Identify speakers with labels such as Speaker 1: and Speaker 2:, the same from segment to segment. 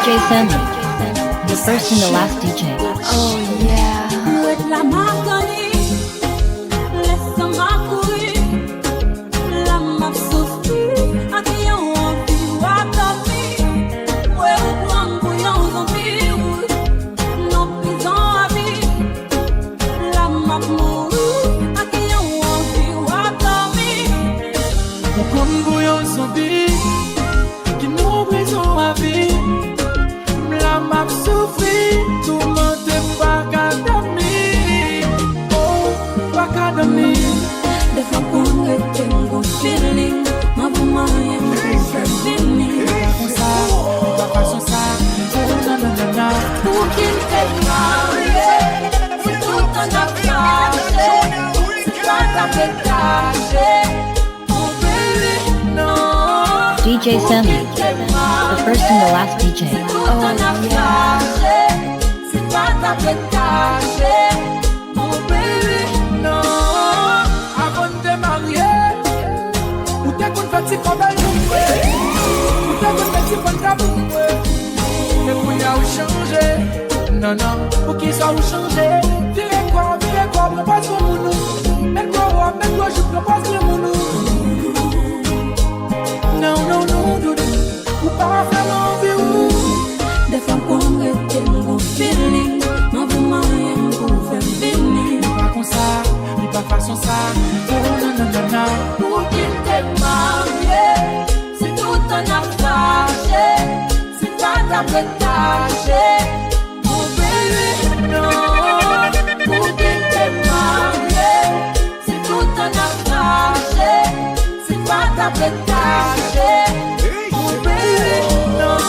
Speaker 1: DJ Sammy, the first and the last DJ.
Speaker 2: Oh yeah. La Marconi, laisse ma courir, la m'a souffrir, à qui on vit ou à dormir, ouais ou prendre bouillon zombie, non prison à vie, la m'a mourir, à qui on vit ou à dormir,
Speaker 3: comme bouillon zombie, qui nous prison à vie, la m'a souffrir, tout le monde est pas gardé.
Speaker 2: Des fois qu'on est un feeling, ma maman est un feeling.
Speaker 3: Comme ça, on va pas sans ça. Nanana.
Speaker 2: Pour qu'il t'ait marié, c'est tout un affaire. C'est pas ta pétage. Oh baby, non.
Speaker 1: DJ Sammy, the first and the last DJ.
Speaker 2: C'est tout un affaire. C'est pas ta pétage. Oh baby, non.
Speaker 3: Ou t'es qu'on fait si comme elle nous fait, ou t'es qu'on fait si comme ça vous fait. Mais pour y a changé, non non, pour qu'il soit changé. Viens quoi, propose pour nous. Mais quoi, je propose le mounou. Non, ou pas vraiment envie.
Speaker 2: Des fois qu'on est un feeling, ma maman est un feeling.
Speaker 3: Pas comme ça, ni pas façon ça. Non.
Speaker 2: Pour qu'il t'ait marié, c'est tout un affaire. C'est pas ta pétage. Oh baby, non. Pour qu'il t'ait marié, c'est tout un affaire. C'est pas ta pétage. Oh baby, non.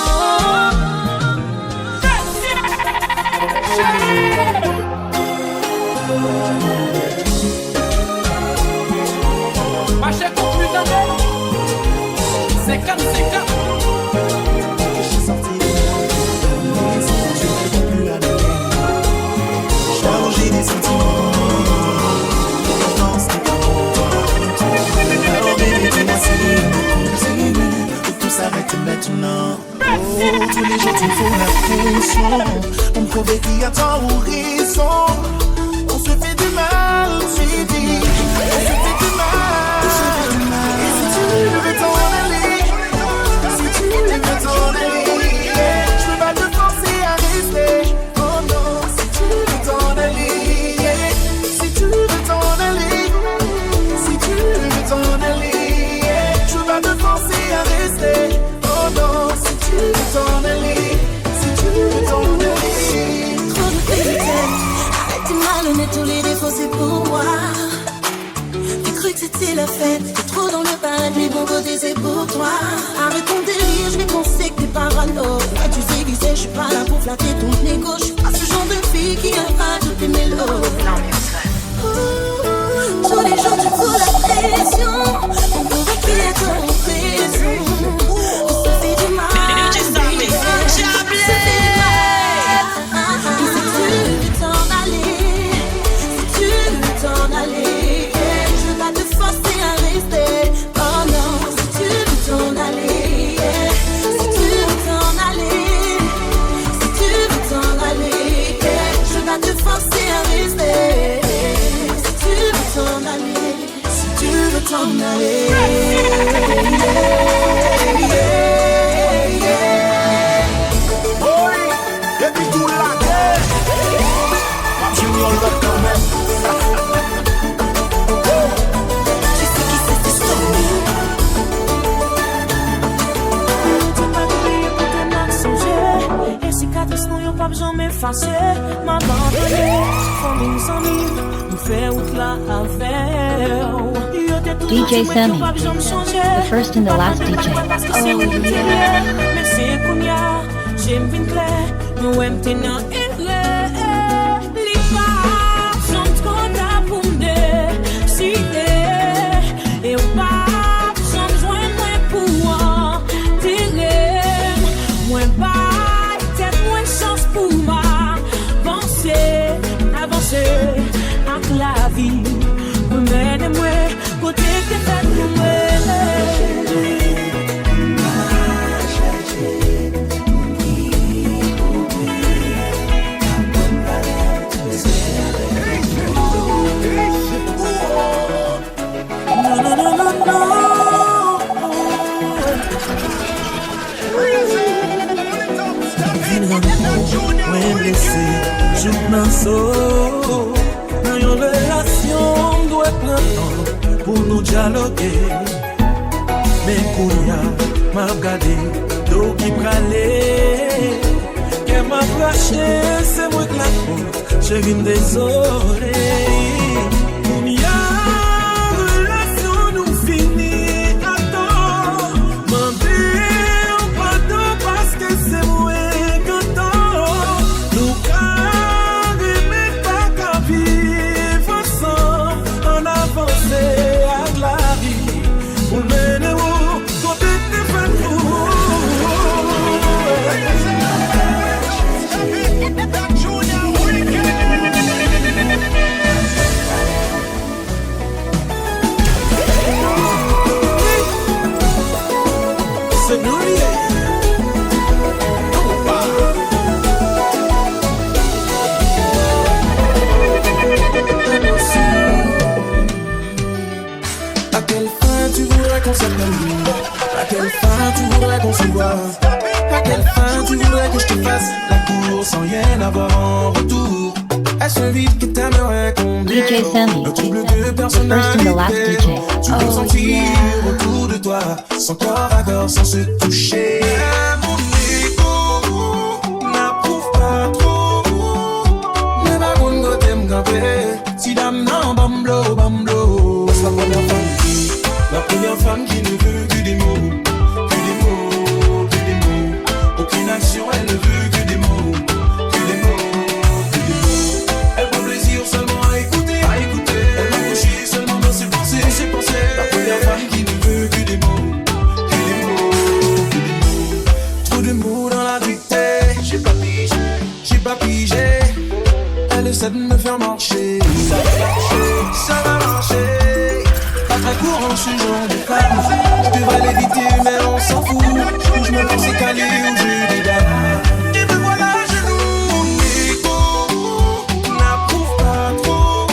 Speaker 3: Marchez pour plus d'années. C'est comme.
Speaker 4: Je suis sorti de moi, je ne peux plus aller. Changer des sentiments. L'enfance n'est pas pour toi. Alors bébé, dis-moi si tout s'arrête maintenant. Oh, tous les jours tu me fous la pression pour me prouver qu'il y a tant ou raison. On se fait du mal, tu dis. On se fait du mal. Et si tu veux t'en aller, si tu veux t'en aller, je peux pas te forcer à rester. Oh non, si tu veux t'en aller, si tu veux t'en aller, si tu veux t'en aller, je peux pas te forcer à rester. Oh non, si tu veux t'en aller, si tu veux t'en aller.
Speaker 2: Trop de pétales, arrête t'es malhonnête, tous les défauts c'est pour moi. J'ai cru que c'était la fête, t'es trop dans le bal, les bons côtés c'est pour toi. Arrête ton délire, je vais penser que t'es parano. Ouais tu sais qui c'est, je suis pas là pour flatter ton égo. Je suis pas ce genre de fille qui aura toutes tes mélos. Tous les jours tu fous la pression, on pourrait qu'il y ait ton raison. On se fait du mal, baby, on se fait du mal. Et si tu veux t'en aller, si tu veux t'en aller, je veux pas te forcer à rester. Oh non, si tu veux t'en aller, si tu veux t'en aller, si tu veux t'en aller, je veux pas te forcer à rester. Si tu veux t'en aller, si tu veux t'en aller,
Speaker 4: Et puis tout la guerre, Junior Love quand même.
Speaker 2: je sais qui c'est, c'est Stormy.
Speaker 5: T'es pas oublié pour te n'a songer. Et cicatrices non y'ont pas besoin m'effacer. M'abandonner, famille sans mille, nous fait out la affaire.
Speaker 1: DJ Sammy, the first and the last DJ.
Speaker 5: Oh yeah. Mais c'est qu'on y a, j'aime bien clair, nous aime tenant erreur. Les pas sont trop tard pour me décider. Et au pas, sont besoin moins pour moi. Tirer, moins pas, tête moins chance pour moi. Avancer, avec la vie. Mène-moi, côté que t'as trouvé.
Speaker 4: Mwen blese, jout nan so. Nan yon relasyon dwe pran tan pou nou dialogue. Men kounya m'ap gade do ki prale. Ke m'ap rache se mwen k la faute, chéri m'désolé. Kounya relasyon nou fini ato. Mande ou pardon paske se mwen
Speaker 3: À quelle fin tu voudrais qu'on se voit? À quelle fin tu voudrais que je te fasse la cour sans rien avoir en retour? Est-ce un vide que t'aimerais combler?
Speaker 1: DJ Sammy,
Speaker 3: Le trouble de
Speaker 1: the first
Speaker 3: personnalité.
Speaker 1: and the last DJ.
Speaker 3: Tu peux sentir autour de toi, sans corps à corps, sans se toucher. Mon ego n'approuve pas trop. Ne va qu'on goûter m'gamper. Si dame non, bamblo, bamblo. C'est la première femme qui ne veut que des mots, que des mots, que des mots. Aucune action, elle ne veut que des mots, que des mots, que des mots. Elle prend plaisir seulement à écouter, à écouter. Elle m'enrichit seulement dans ses pensées, ses pensées. La première femme qui ne veut que des mots, que des mots, que des mots. Trop de mots dans la dictée, j'ai pas pigé. Elle essaie de me faire marcher, ça va marcher, ça va marcher. Très courant ce genre de femme. Je devrais l'éviter mais on s'en fout. Où je me pensais caler au jeu des dames. Et me voilà à genoux. Mon ego n'approuve pas trop.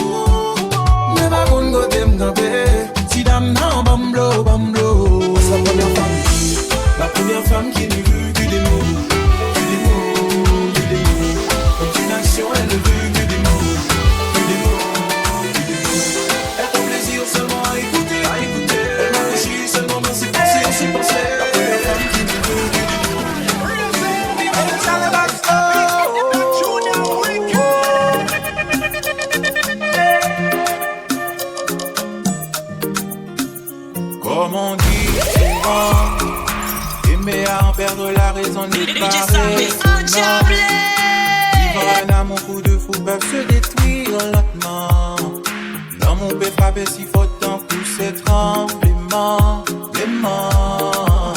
Speaker 3: Ne va qu'on goûter m'gamper. Si dame non bamblo, bamblo. C'est la première femme qui ne veut que des mots. Que des mots, que des mots. Aucune action elle ne veut que des mots. Que des mots, que des mots. Elle prend plaisir seulement à écouter.
Speaker 4: Comme on dit souvent, aimer à en perdre la raison n'est pas raisonnable. Vivre un amour coup de fou peuvent se détruire lentement. L'amour peut frapper si fort tant pousser tremblement, lément.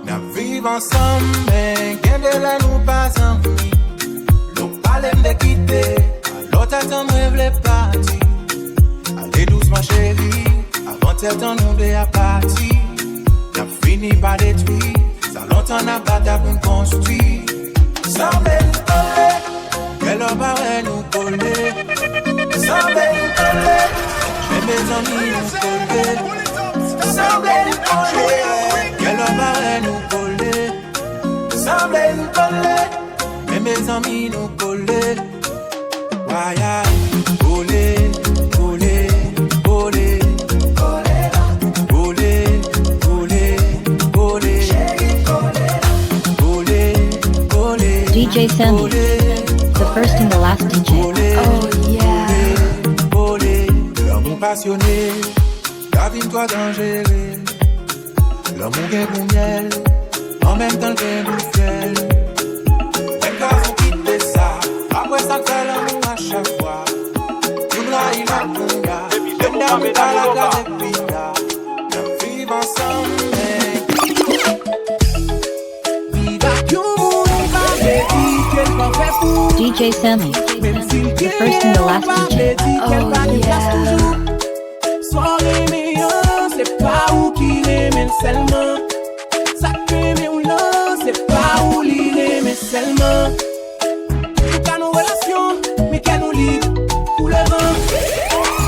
Speaker 4: Mais vivre ensemble, mais gain de la nous pas envie. L'on parle de quitter, alors t'attends me v'lait partir. Allez doucement chérie. Avant certains nous de à partir, y'a fini par détruire. Ça longtemps n'a pas ta pour construire. Ça belle coller, qu'elle aurait nous coller. Ça belle coller, mais mes amis nous coller. Ça belle coller, qu'elle aurait nous coller. Ça belle coller, mais mes amis nous coller. Waya, coller, coller, coller.
Speaker 1: DJ Sammy, the first and the last DJ. Oh yeah.
Speaker 4: L'amour passionné, garde-toi dangereux. L'amour gain pour miel, en même temps gain pour fiel. Même quand vous quittez ça, après ça fait l'amour à chaque fois. Tout là il a pour là, même dans la case et puis là, nous vivons ensemble.
Speaker 1: DJ Sammy, the first and the last DJ. Oh yeah.
Speaker 3: Soirée meilleure, c'est pas où qu'il aime seulement. Ça crée mais ou non, c'est pas où l'il aime seulement. Tout à nos relations, mais qu'elle nous livre pour le vent.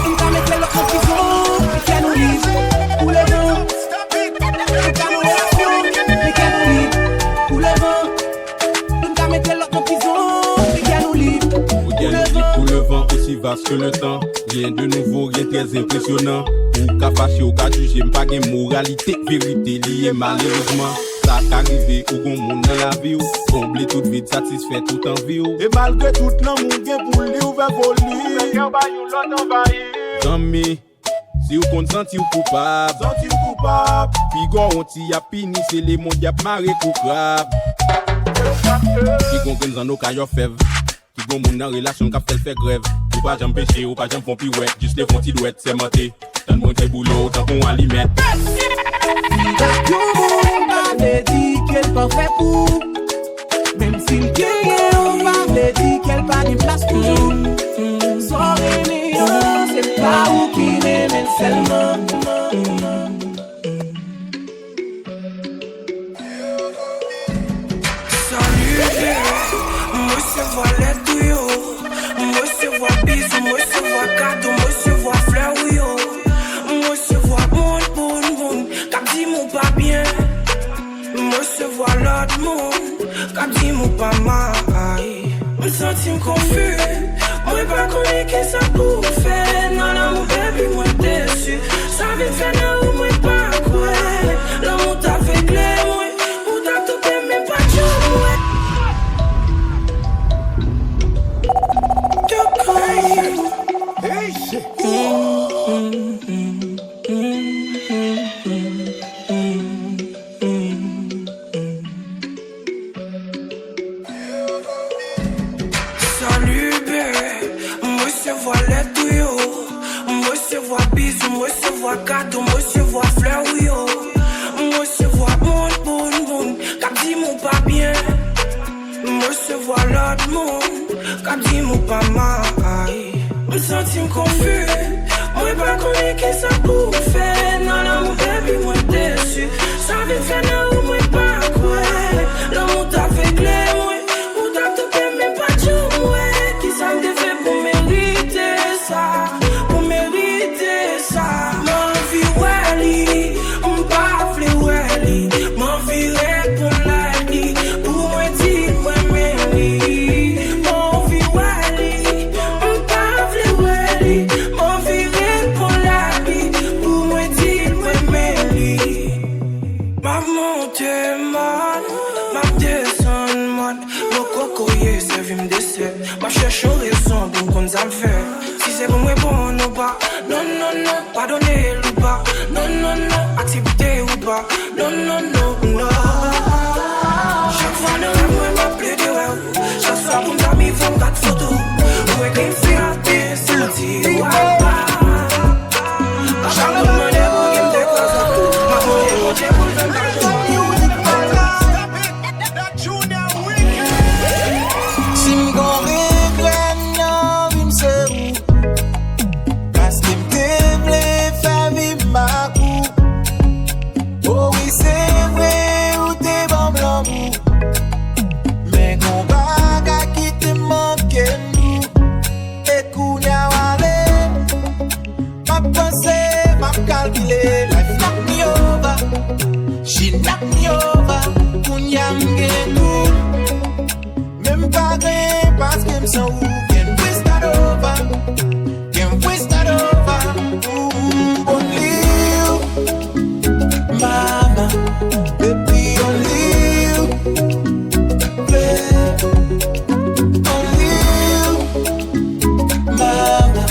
Speaker 3: Tout à mettre leur confusion, mais qu'elle nous livre pour le vent. Tout à nos relations.
Speaker 6: parce que le temps, rien de nouveau, rien très impressionnant. Ou qu'à fâcher ou qu'à juger, m'pas gen moralité, vérité liée malheureusement. Ça t'arrive ou gon moun dans la vie ou combler toute vide, satisfait toute envie ou. Et malgré tout l'amour gen pour lui ou vers voler, mais yon ba yon l'autre envahir. Jamais, si vous compte sentir coupable, puis gon on t'y a pini, c'est les mondes y a maré pour crabe. Qui gon gen zan nou ka yo fev, qui gon moun nan relation ka fait grève. Ou pas j'en péché, ou pas j'en font pirouette, juste les font ti douette, c'est menté. Tant mon te boulot, tant qu'on alimette.
Speaker 3: On va dit qu'elle pas fait pour. Même si le guerrier, on va dit qu'elle pas de place pour. Soirée néant, c'est pas où qui m'aime seulement.
Speaker 7: Salut, moi se voit les tuyaux. Moi se voit bisous, moi se voit cadeau, moi se voit fleurs, oui, oh. Moi se voit bon, cap dit mon pas bien. Moi se voit l'autre monde, cap dit mon pas mal. Me sentis confus, moi pas connais que ça pour faire. Non, là mon baby, moi déçu. Ça vient faire là où moi pas quoi. L'amour t'a fait clair, moi, ou t'as tout aimé pas de moi. Salut bébé, moi se voit les tuyaux. Moi se voit bisous, moi se voit cadeau, moi se voit fleurs, oui oh. Moi se voit bon, cap dit mon pas bien. Moi se voit l'autre monde, cap dit mon pas mal. Me sentis confus, moi pas connais que ça pour faire. Non, là mon baby, moi déçu. Ça vient faire là où moi pas quoi. L'amour t'a fait clair, moi, ou t'as tout aimé pas de moi. Qui ça me fait pour mériter ça, pour mériter ça. M'en vie Wally, on bafle Wally. M'en vie pour la vie, pour moi dire moi Mary. M'en vie Wally, on bafle Wally. M'en vie pour la vie, pour moi dire moi Mary. Ma montée mal, ma descend mal. Mon coco yé, c'est vu me décès. Ma cherche raison pour qu'on s'en fait. Si c'est pour moi bon ou pas, non, non, non, pardonnez ou pas. Non, non, non, activité ou pas. Non, non, non, non. Chaque fois dans la moi m'appelle de ouais. Chaque fois pour m'amis font 4 photos. Ouais, qu'une fierté, c'est le petit ouais. Chaque fois m'en est pour qu'il me décroise. Ma montée, pour le faire.
Speaker 4: Si m'gon regret, non, vi m'se ou. Parce que m'te vle faire vivre ma kou. Oh oui, c'est vrai, ou t'es bon l'amour. Mais gon baga qui te manque nous. Et kounya wale, m'a pensé, m'a calculé. Life knock me over, she knock me over. Kounya m'gen tout. Même pas gré parce que m'sens où. Can we start over? Can we start over? Only you, mama, baby, only you, babe. Only you, mama,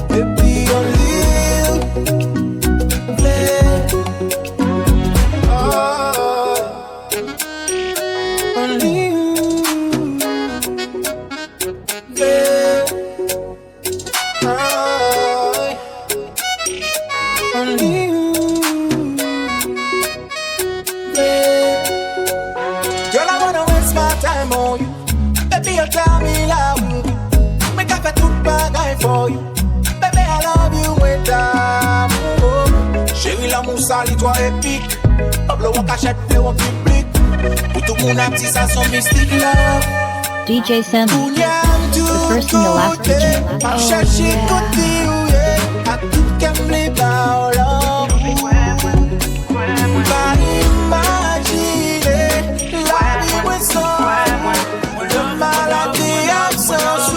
Speaker 4: baby, only you, babe. Oh, only you. Girl, I wanna waste my time on you. Baby, you tell me love you. Make up a tout bagaille for you. Baby, I love you with time. Oh. Chérie, l'amour sali, toi épique. Pablo, on cachette, fait en public. Pour tout mon petit, ça son mystique love.
Speaker 1: DJ Sammy, the first and the last DJ.
Speaker 4: I'm chercher côté où est. À tout qu'aime les paroles. Pas imaginer la vie sans le maladie absence.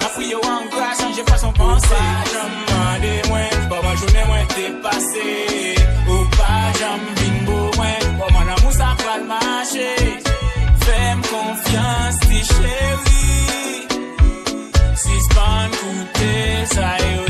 Speaker 3: Ma prière en grâce, changer façon penser. J'aime des moins, pas ma journée moins dépassée. Ou pas, j'aime bin beau moins, pour mon amour ça va le marcher. Fais-moi confiance, t'es chérie. Si c'est pas un côté, ça y est.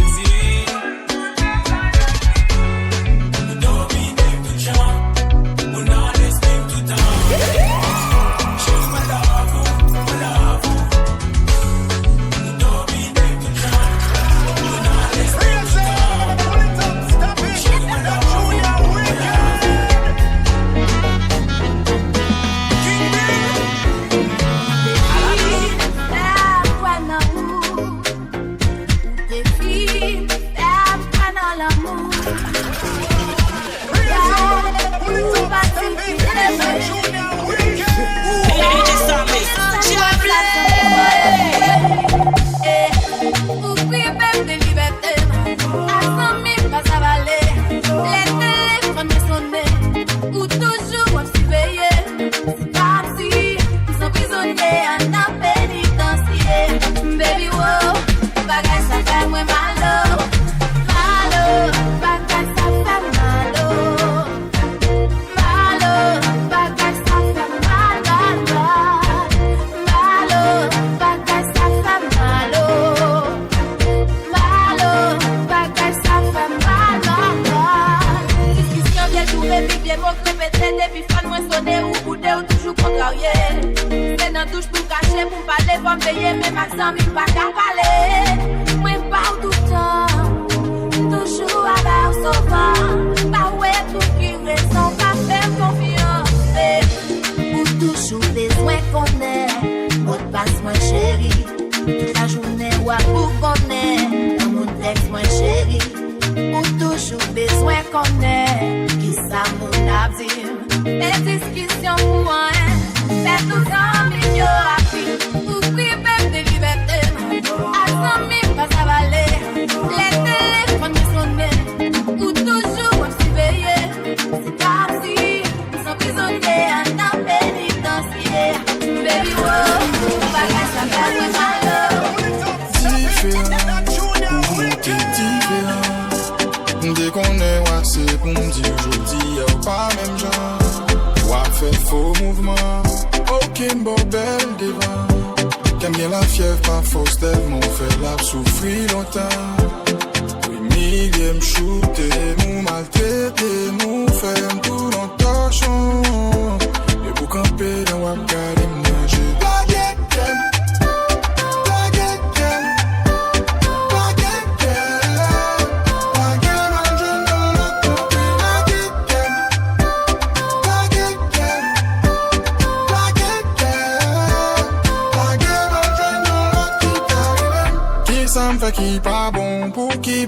Speaker 8: Qui pas bon pour qui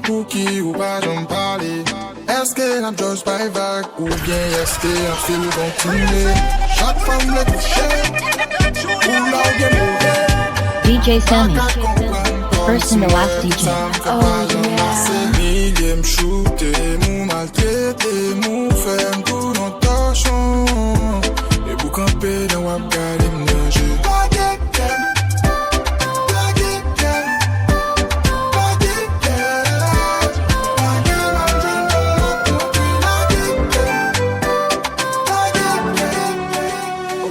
Speaker 8: ou pas j'en parler. Est-ce qu'elle a just by vague ou bien est-ce qu'elle a fil continuer. Chaque femme le toucher ou la game
Speaker 1: DJ Sammy, the first and the last DJ. Oh yeah.
Speaker 8: Millième shooter, mou maltraité, mou ferme tout dans ta chambre. Et pour camper dans wap garder m'nager.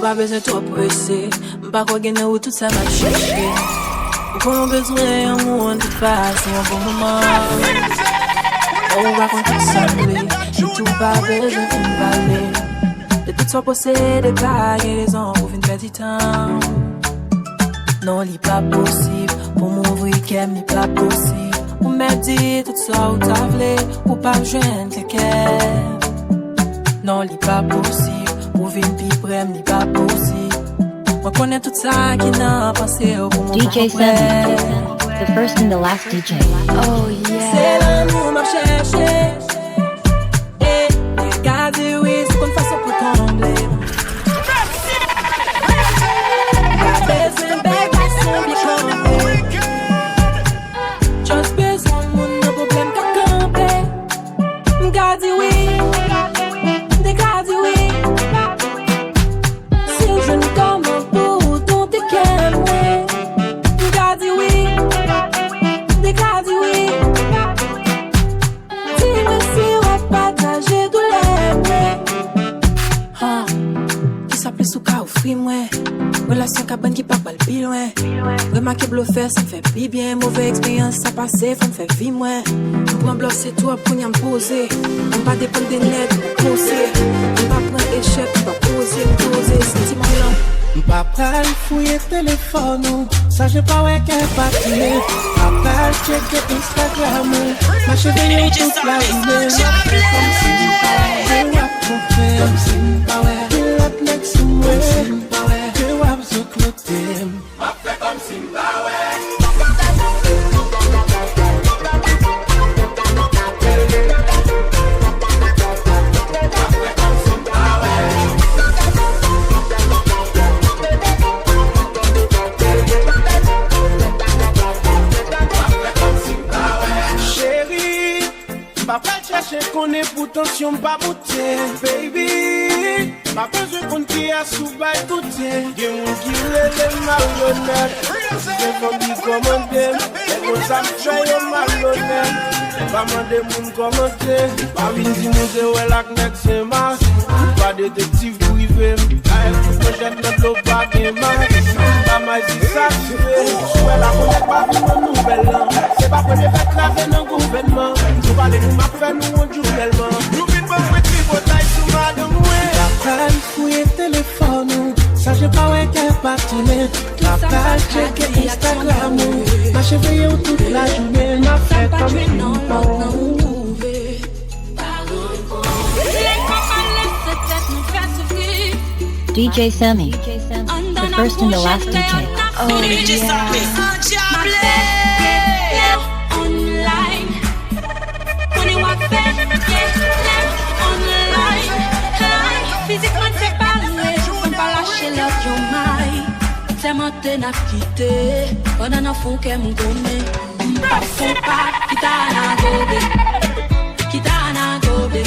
Speaker 5: Pas besoin de trop presser, pas quoi gagner où tout ça m'a cherché. Pour besoin un monde qui passe un bon moment. On va continuer, tout pas besoin de parler. De tout soit possédé par raison pour une petite temps. Non, il pas possible, pour m'ouvrir qu'elle n'est pas possible. Pour me dire tout ça où t'as voulu, pour pas me joindre quelqu'un. Non, il pas possible. Pour vivre plus près, n'est pas possible. Moi connais tout ça qui n'a passé au bon moment.
Speaker 1: DJ Sammy, the first and the last DJ. Oh yeah.
Speaker 5: C'est l'amour m'a cherché. Et regardez oui, c'est qu'on fasse pour tomber. La besoin belle qui sont bien campés. Just besoin mon problème qu'à camper. Regardez oui. Regardez oui. Je ne commande pour ton te calmer. Regardez oui. l'esprit, moi. Relation cabane qui pas mal plus loin. Remarquer bluffeur, ça me fait plus bien. Mauvaise expérience, ça passe, faut me faire vivre, moi. Prends bluff, c'est toi pour y me poser. On va dépendre des nègres, poser. On va prendre échec, on va poser, sentiment là.
Speaker 9: M'pas pral fouiller téléphone, ça j'ai pas ouais qu'elle partie. M'pas checker Instagram, ma chérie toute la journée. Comme si m'pas ouais, comme si m'pas ouais, l'autre next to moi. Je vois ce côté, m'a fait comme si m'pas ouais.
Speaker 10: Qu'on est pour tension pas bouter, baby. Pas besoin qu'on qui a sous bail tout est. Y'a mon qui les malhonnêtes. C'est comme dit commander. Et qu'on s'appelle les malhonnêtes. Pas demander mon commenter. Pas venir dire mon ouais la connect c'est masse. Pas détective privé. Avec tout projet notre l'eau pas bien masse. Pas mal si ça se fait. Ouais la connect pas venir mon nouvelle. C'est pas pour les fêtes la veine en gouvernement. Nous parler nous m'a fait nous on joue tellement. Nous vite pas petit bataille sous madame ouais.
Speaker 9: La page fouiller téléphone, ça j'ai pas ouais qu'elle partie. La page checker Instagram, ma cheville toute la journée. M'a fait comme si
Speaker 1: DJ Sammy, the first and the last DJ. Oh
Speaker 2: DJ Sammy, online. When you walk back, online. Physiquement c'est parler, on va lâcher l'autre your mind. C'est monter n'a quitté, on en a fond qu'elle me connaît. Pas fond pas, kitana gobe, kitana gobe,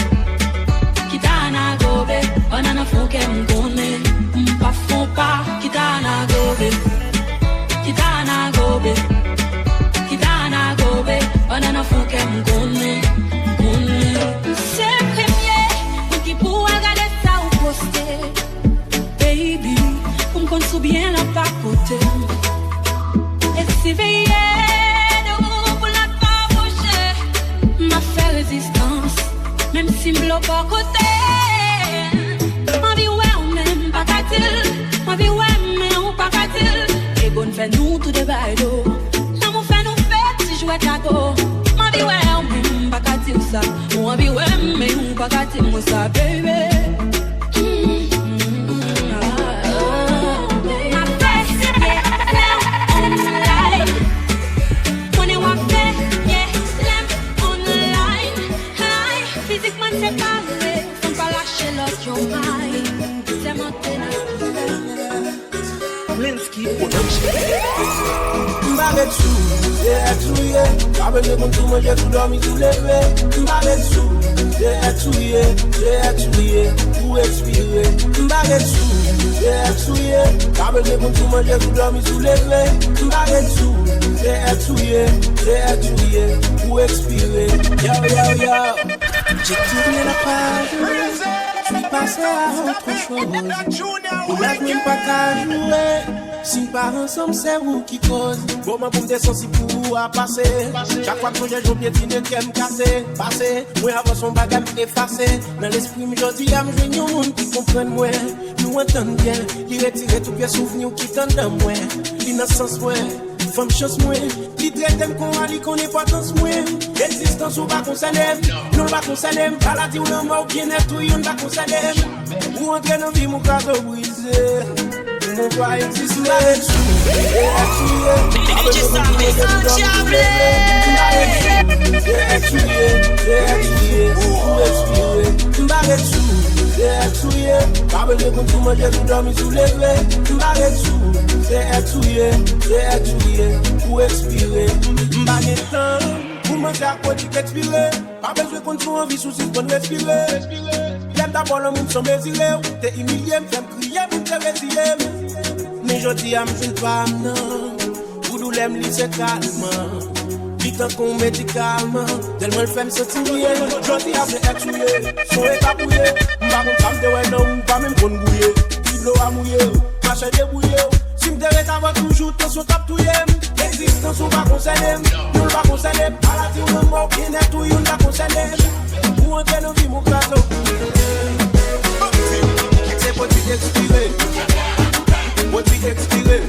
Speaker 2: kitana gobe. On en a fond qu'elle me connaît. Pas fond pas, kitana gobe, kitana gobe, kitana gobe. On en a fond qu'elle me connaît. C'est premier, qui pour regarder ça ou poster. Baby, pour me connaître bien la papoter. Et si veiller de vous pour la pas bouger, m'a fait résistance, même si me l'ai pas côté. Ma vie ouais on même pas qu'à-t-il, ma vie ouais mais on pas qu'à-t-il. Et bonne fait nous tout de bailo, l'amour fait nous fête si jouet à go. Ma vie ouais on même pas qu'à-t-il ça, ma vie ouais mais on pas qu'à-t-il moi ça baby.
Speaker 10: M'barre dessous, c'est tout, pas besoin qu'on tout manger, tout dormir, tout lever. M'barre dessous, c'est tout, pour expirer. M'barre dessous, c'est tout, pas besoin qu'on tout manger, tout dormir, tout lever. M'barre dessous, c'est tout, pour expirer. Yo,
Speaker 9: j'ai tourné la page, je suis passé à autre chose. Pour la même pas qu'à jouer. Si nous pas ensemble, c'est vous qui cause.
Speaker 10: Bon, moi, pour me descendre, si pour à passer. Chaque fois que je joue, piétine, qu'elle me casse. Passer, moi, avant son bagage effacé. Dans l'esprit, je dis, je veux un monde qui comprenne moi. Nous entendons bien, il retire tout bien souvenir qui t'entend moi. L'innocence, moi, femme chance, moi. Qui traite qu'on a dit qu'on n'est pas dans ce moi. Existence, ou pas qu'on s'élève. Non, pas qu'on s'élève. Maladie ou non, ou bien-être, ou on pas qu'on s'élève. Ou entrer dans la vie, mon cadeau brisé. Mon doigt existe là-dessus. DJ Sammy, Diable. M'barre dessous, pas besoin qu'on tout mange, tout dormir, tout lever. M'barre dessous, c'est pour expirer. M'barre temps, pour manger à quoi tu t'expirer. Pas besoin qu'on trouve envie sous si qu'on respirer. J'aime d'abord le monde sans désiré. T'es humilié, j'aime crier, m'te résiler. Mais je dis à m'jouine pas non. Pour nous l'aime, c'est calme. Tant qu'on médicalement, tellement le fait me sentir bien. Je dis à m'être tué, son état bouillé. M'pas qu'on femme de ouais non, pas même qu'on bouillé. l'eau à mouiller, marcher débrouillé. Si m'déret avant toujours, t'es sur top tout yem. L'existence ou pas concerné, nous pas concerné. À la tire mon mot, bien est tout, y'on pas concerné. Pour entrer nos vies, mon plateau. C'est pour tu t'expirer. Pour tu t'expirer.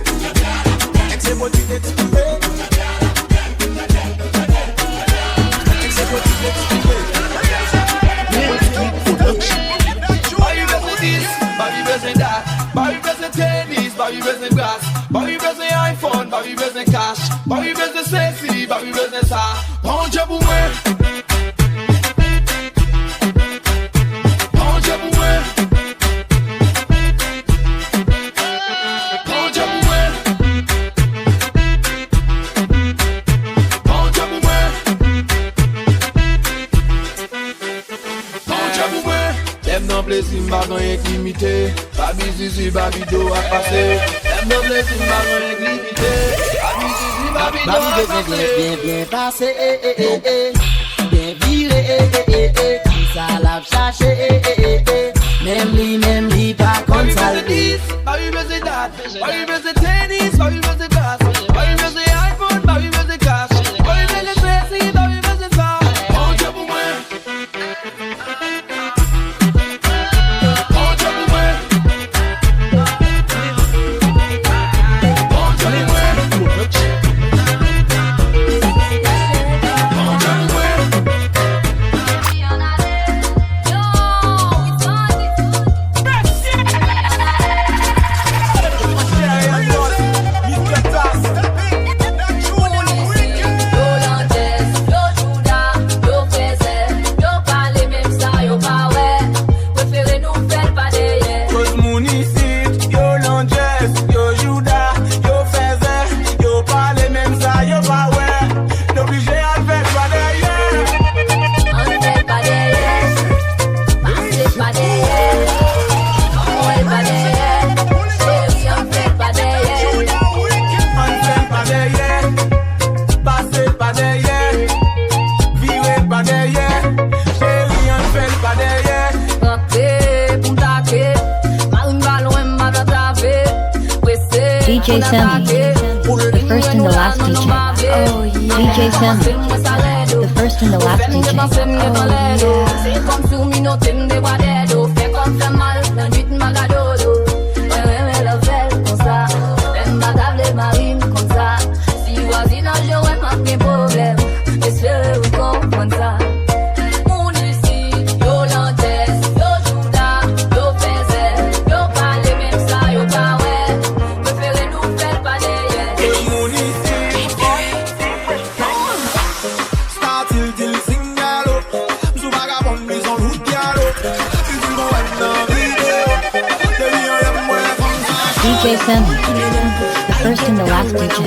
Speaker 10: C'est pour tu t'expirer. C'est pour tu t'expirer.
Speaker 3: Bobby besoin that, Bobby besoin tennis, Bobby besoin glace, Bobby besoin iPhone, Bobby besoin cash, Bobby besoin sexy, Bobby besoin ça. Prends job ou ouais, prends job ou ouais, prends job ou ouais, prends job ou ouais, prends job ou ouais. Lève dans plaisir, m'a rien limité. Babi zizi, babi do a passé. Lève dans plaisir, m'a rien limité. Babi zizi, babi do a passé.
Speaker 11: Bien passé, bien viré, qui ça l'a cherché, même li pas comme ça le dit.
Speaker 3: Babi besoin dat, babi besoin tennis, babi besoin glace, babi besoin iPhone, babi besoin cash, babi besoin sexy, babi besoin ça. Oh, Dieu pour moi.
Speaker 1: DJ Sammy, the first and the last DJ. Oh yeah. DJ Sammy, the first and the last DJ. DJ Sammy, the first and the last DJ. Oh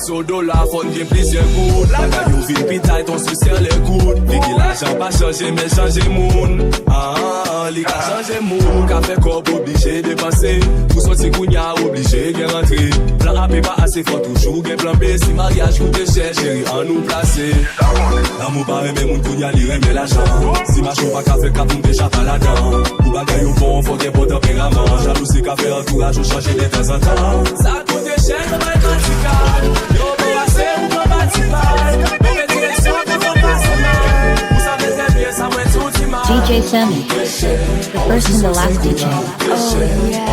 Speaker 3: Sur dollar, fond bien plusieurs coups. La gagne au fil pitaille, ton social les coudes. Ligi l'argent pas changer, mais changer moun. Ligi changer moun. Café corps obligé de dépenser. Pour sortir kounya, obligé de rentrer. Plan A pas assez fort, toujours gen plan B. Si mariage coûte cher, chérie, en nous placer. L'amour pas aimer moun kounya, li remet l'argent. Si machin pas café, capoun déjà pas là-dedans. Pour bagaille au bon, faut qu'il y ait bon tempérament. Jalousie, café, entourage, ou changer de temps en temps. Ça coûte cher, ça va être radical.
Speaker 1: DJ Sammy, the first and the last DJ. Oh yeah.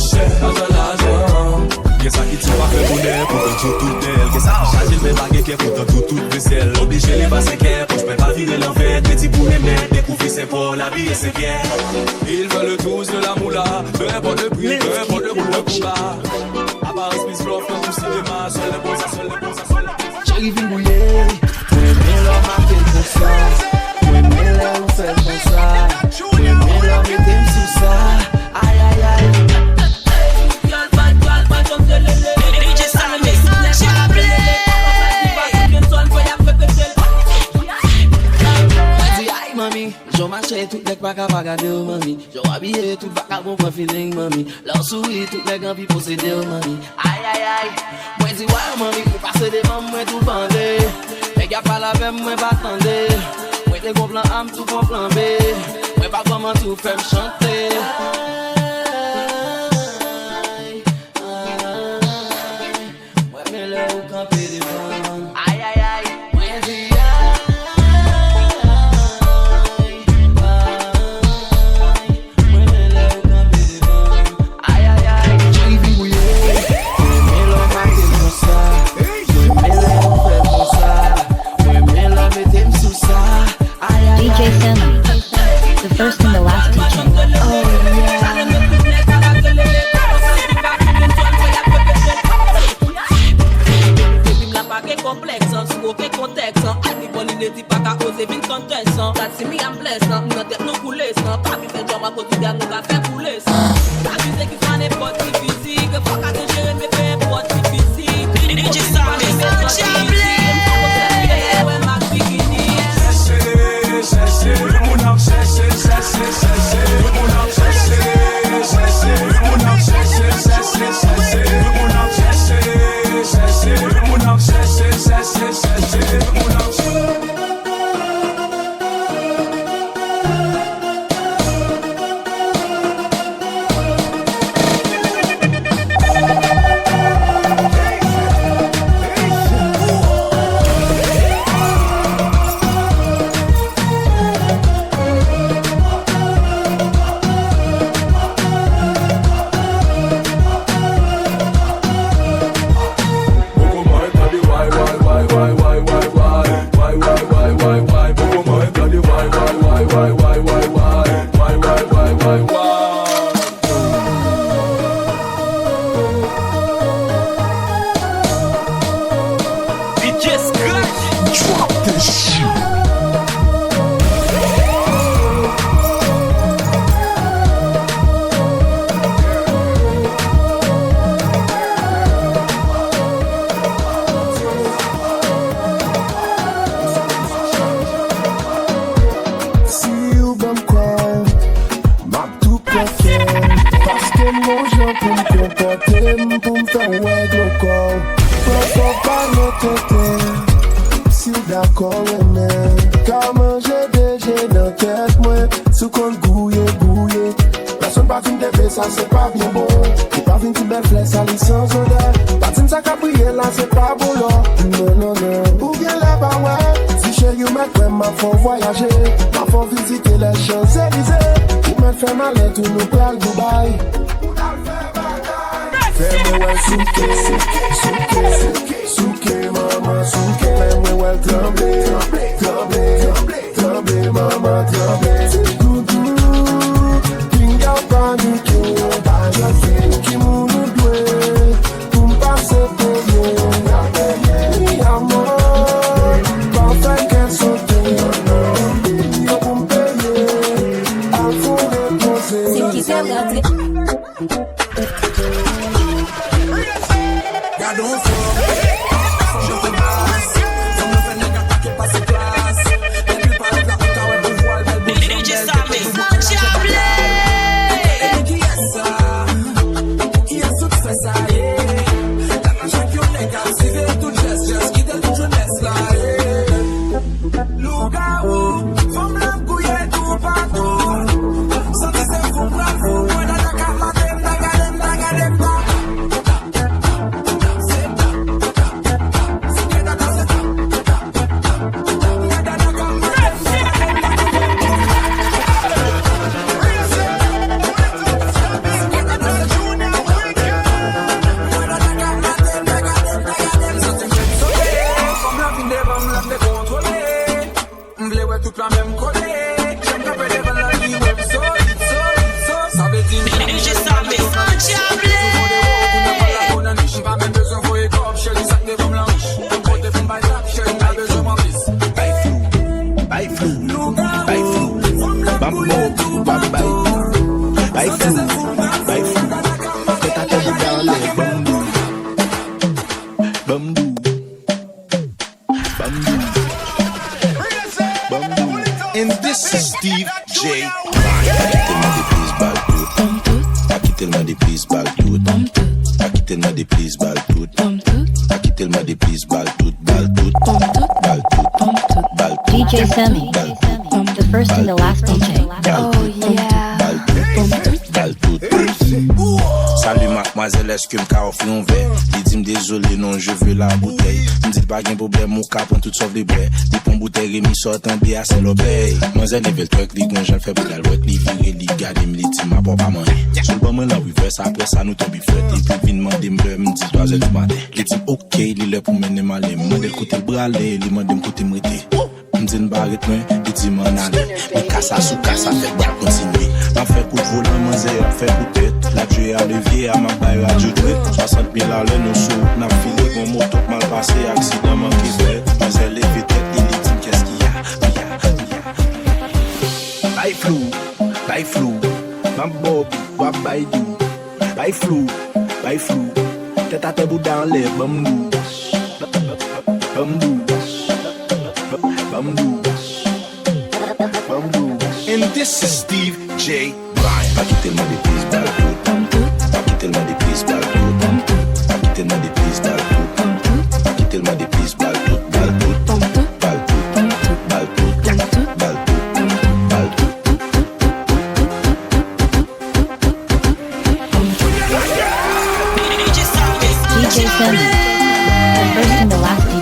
Speaker 12: cher, l'argent. Qu'est-ce qui tue pas fait bonheur pour que tu tout d'elle. Qu'est-ce qui charge le même baguette pour que tout vaisselle. Obligé les passer qu'elle, pour je peux pas virer l'envers. Petit pour les mettre, découvrir c'est pour la vie et c'est bien. Ils veulent tous de la moula, peu importe le prix, peu importe le combat. À part Smith Bluff, dans tout cinéma, seul le bon, ça, seul le bon, ça, seul le bon.
Speaker 10: J'arrive une bouillée, pour aimer leur marquer pour ça. Pour aimer leur faire comme ça. Pour aimer leur mettre sous ça. Aïe aïe aïe. J'en marchais tout les pas capable regarder au mami. J'en habillé tout vagabond pour feeling mami. Leur souris tout les gants puis posséder au mami. Aïe aïe aïe. Moi dis ouais mami, pour passer des mamans moi tout bandé. Les gars pas la même moi pas attendre. Moi t'es bon plan A, tout bon plan B. Moi pas comment tout faire me chanter. Moi mais là où camper devant. Aïe aïe aïe. Moi dis
Speaker 1: DJ Sammy, the first and the last DJ.
Speaker 5: Complexe, sous aucun contexte. Anybody ne dit pas qu'à oser vite conteste. That see me I'm blessed. Nous tête nous couler. Pas vu fait job à quotidien nous va faire couler. La musique qui soit n'importe qui physique. Faut qu'à te gérer mais peu importe qui physique. DJ Sammy, ouais ma bikini.
Speaker 12: Chercher, mon âme chercher, chercher, chercher. Mon âme chercher, chercher. Mon âme chercher, chercher, chercher. Mon âme chercher, chercher. Mon âme chercher, chercher, chercher. Mon âme
Speaker 3: Gardons fort, je te passe, comme le fait
Speaker 4: By flu, tête à tête dans les bambous. Bambou, bambou, bambou. And this is Steve J. Aqui tellement de plis balle tout. Aqui tellement de plis balle tout. Aqui tellement de plis balle tout. Balle tout. Balle tout. Balle tout.
Speaker 1: DJ Semi, the first and the last DJ.
Speaker 4: Oh yeah. Balle tout. Salut mademoiselle, est-ce que m'ka offre un verre? Dis-moi désolé, non, je veux la bouteille. M'dit pas qu'un problème, mon cap prend tout sauf les brais. Dis pour bouteille, et m'y sort un dé à l'obéi. Mademoiselle, elle veut le truc, li gon, j'en fais pour la loi, li viré, li gade, m'li dit, ma papa pas manger. Sur le moment, là, reverse, après ça, nous tombe fête. Et puis, vin demander, m'dit 3 heures du matin. Li dit, ok, li est pour mener mal, m'dit le côté bralé, li m'dit le côté m'rité. M'dit m'barrête, li dit m'en aller. Mais cassa sous cassa, fait bras continuer. M'a fait coup de volant, mademoiselle, a fait coup de tête. La tué à levier, à ma baille radio doué. 60 000 à l'heure, nous sous, n'a filé, mon moto mal passé, accident manqué fait. Mademoiselle, levée tête, il dit, qu'est-ce qu'il y a? Bye flou, ma bob, wap bye do. Bye flou, tête à tête dans les bambous. Bambou. And this is Steve J. Bryan. Aqui tellement de plis balle tout. Aqui tellement de plis balle tout. Aqui tellement de plis balle tout. Aqui tellement de plis balle tout. Balle tout. Balle tout. Balle tout. Balle tout. Balle tout.
Speaker 1: DJ Semi, the first and the last DJ.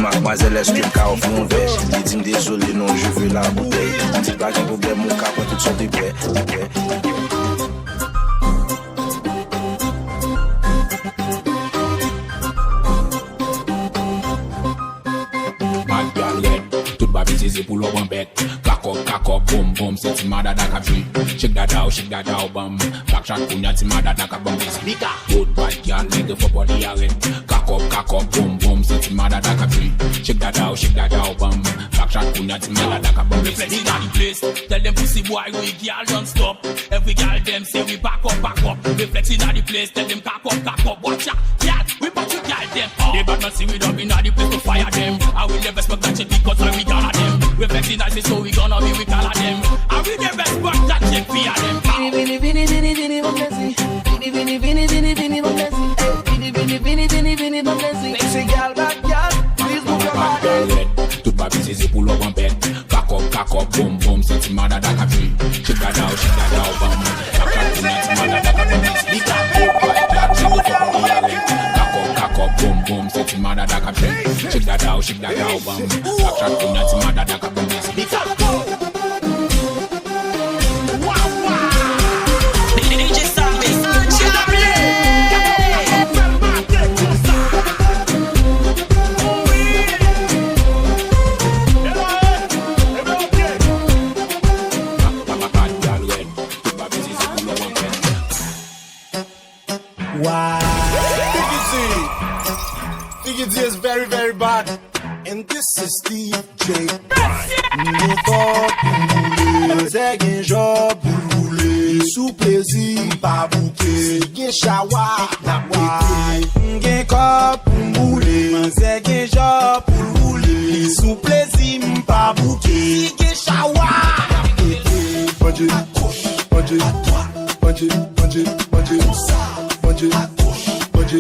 Speaker 4: Mademoiselle, est-ce que m'ka offre un verre? Dis-moi désolé, non, je veux la bouteille. Dis pas qu'un problème, mon cap prend toutes sortes de prêts.
Speaker 13: Tout babi c'est pour l'homme bête. Kakop, boom, boom, c'est ti madada ka jui. Shake that out, bam. Back shot kunya ti madada ka bam. Speaker. Good bad girl, nigga for body arrest. Kakop, boom, boom, c'est ti madada ka jui. Shake that out, bam. Back shot kunya ti madada ka bam. Reflex in the place. Tell them pussy boy we girl don't stop. Every girl them say we back up. Reflex in the place. Tell them cock up. Watch out, yeah. We back to girl them. They bad not see we don't be in the place to fire them. I will never smoke that shit because we gonna them. Reflex in the so we gonna be with all of them. I will never smoke that shit for them. Vini, Bamblesi. Make say girl back, girl. Please move your body. Tout babi c'est pour l'homme bête. Kakop, boom, boom, c'est ti madada ka jui. Shake that out, bam. Back shot kunya ti madada ka bam. Speaker. Kakop, boom, boom, c'est ti madada ka jui. Shake that out, bam. Back shot kunya ti madada ka bam. Speaker.
Speaker 10: Diggy is very, very bad. And this is Steve J. Gen job pou roule, sou plezi pa bouke. Gen chawa na bwete, gen kop pou mboule. Gen job pou roule, sou plezi pa bouke. Gen chawa na bwete. Banje, banje, banje, banje, banje, banje, banje,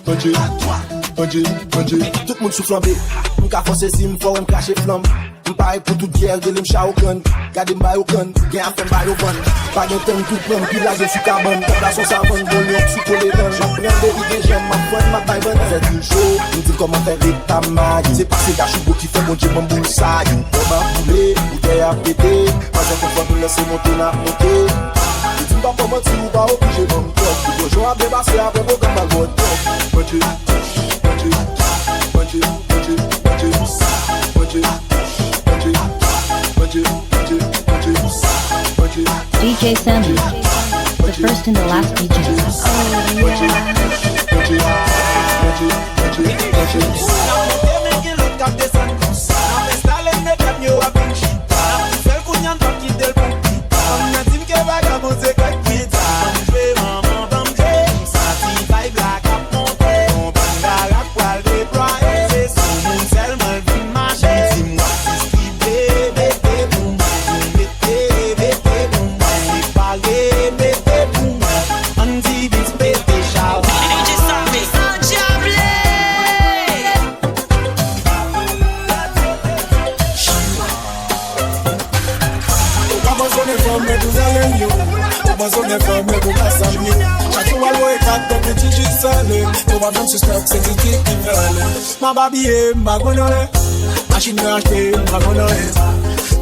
Speaker 10: banje, banje, banje,
Speaker 11: tout moun sou flambe, m'ka fonse si m'fò m'kache flam. M'pare pou tout guerre, de l'm cha ou kon. Gade m'bay ou kon, gen a fèm bay ou kon. Pa gen ten tout plan, pi la gen sou carbone. Tèp la son savon, bon yon sou kole dan. J'en pren de ide, j'aime ma fon, ma bay bon. C'est une show, m'dit comment faire l'état mag. C'est passé gâchou go qui fait mon dieu mon boule sa. Yon on m'a boulé, bouteille a pété. Pas j'en comprends nous laisser monter na monter. Dis m'pas comment tu ou pas obligé bon top. Bonjour à débarrasser après vos comme ma god top. Banje, banje, banje, banje, banje, banje,
Speaker 1: DJ Sammy, the first and the last DJ.
Speaker 10: Ma babi m'a gonole, machine à acheter m'a gonole,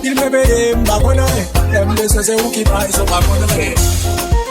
Speaker 10: il me paye m'a gonole, aime les c'est où qui paye, so m'a gonole.